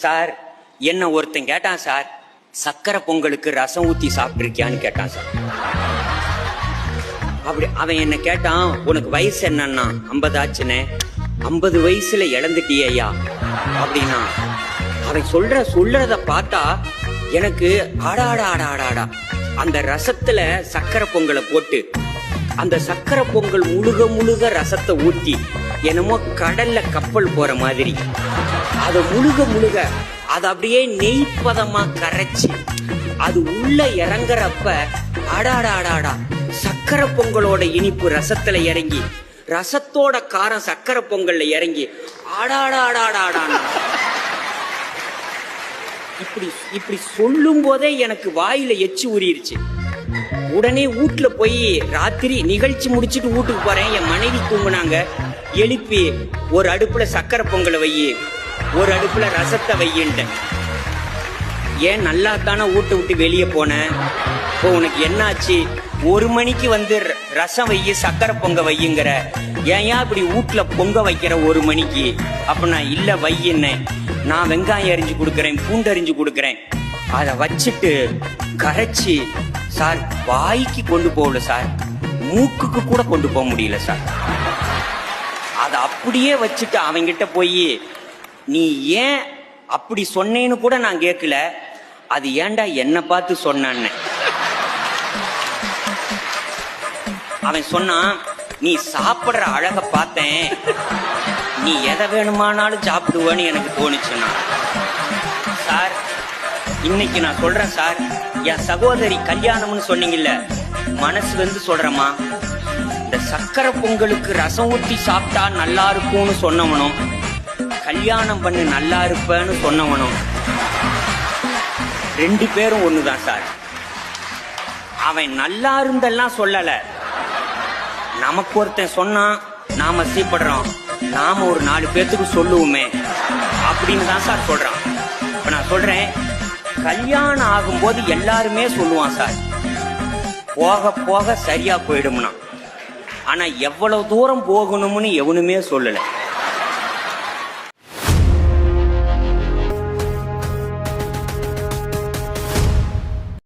Sir என்ன ஒருத்தன் கேட்டான் சார், சக்கரை பொங்கலுக்கு ரசம் ஊத்தி சாப்பிட்டுருக்கியான்னு கேட்டான் சார். அப்படி அவன் என்ன கேட்டான், உனக்கு வயசு என்னன்னா 50 ஆச்சுன்னு. 50 வயசுல இழந்துட்டியே ஐயா அப்படின்னா. அவன் சொல்றத பார்த்தா எனக்கு ஆடாடா அந்த ரசத்துல சக்கரை பொங்கலை போட்டு அந்த சக்கரை பொங்கல் முழுக ரசத்தை ஊத்தி என்னமோ கடல்ல கப்பல் போற மாதிரி அதை முழுக அது அப்படியே நெய்ப்பதமா கரைச்சி அது உள்ள இறங்குறப்ப ஆடாடா சக்கரை பொங்கலோட இனிப்பு ரசத்துல இறங்கி ரசத்தோட காரம் சக்கரை பொங்கல்ல இறங்கி ஆடாடாடாடாடான். இப்படி சொல்லும் போதே எனக்கு வாயில எச்சி ஊறிடுச்சு. உடனே வீட்டுல போய் ராத்திரி நிகழ்ச்சி முடிச்சுட்டு வீட்டுக்கு போறேன். என் மனைவி தூங்குனாங்க. எழுப்பி ஒரு அடுப்புல சக்கரை பொங்கலை வையி, ஒரு அடுப்புல ரசத்தை வையின்ட்டேன். ஏன் நல்லா தானே வீட்டை விட்டு வெளியே போனேன், இப்போ உனக்கு என்னாச்சு? 1 மணிக்கு வந்து ரசம் வையி சக்கரை பொங்க வையுங்கிற, ஏன் இப்படி வீட்டுல பொங்க வைக்கிற 1 மணிக்கு? அப்ப நான் இல்ல வையின்னு, நான் வெங்காயம் அரிஞ்சு கொடுக்குறேன், பூண்டு அரிஞ்சு கொடுக்குறேன். அதை வச்சுட்டு கரைச்சி சார் வாய்க்கு கொண்டு போகல சார், மூக்குக்கு கூட கொண்டு போக முடியல சார். அதை அப்படியே வச்சுட்டு அவங்கிட்ட போய் நீ ஏன் அப்படி சொன்னேன்னு கூட நான் கேட்கல, அது ஏன்டா என்ன பார்த்து சொன்னான்னு. அவன் சொன்னான், நீ சாப்பிடுற அழக பார்த்தேன், நீ எதை வேணுமானாலும் சாப்பிடுவேன்னு எனக்கு தோணுச்சுன்னா. சார் இன்னைக்கு நான் சொல்றேன் சார், என் சகோதரி கல்யாணம்னு சொன்னீங்கல்ல, மனசு வந்து சொல்றேம்மா, இந்த சக்கரை பொங்கலுக்கு ரசம் ஊற்றி சாப்பிட்டா நல்லா இருக்கும்னு சொன்னவனும், கல்யாணம் பண்ணு நல்லா இருப்பேன்னு சொன்னவனும் 2 பேரும் ஒண்ணுதான் சார். அவன் நல்லா இருந்தெல்லாம் சொல்லல, நமக்கு ஒருத்தன் சொன்னான் நாம சீப்படுறோம், நாம ஒரு 4 பேத்துக்கு சொல்லுவோமே அப்படின்னு தான் சார் சொல்றான். இப்ப நான் சொல்றேன், கல்யாணம் ஆகும்போது எல்லாருமே சொல்லுவான் சார், போக போக சரியா போயிடும்னா. ஆனா எவ்வளவு தூரம் போகணும்னு எவனுமே சொல்லல.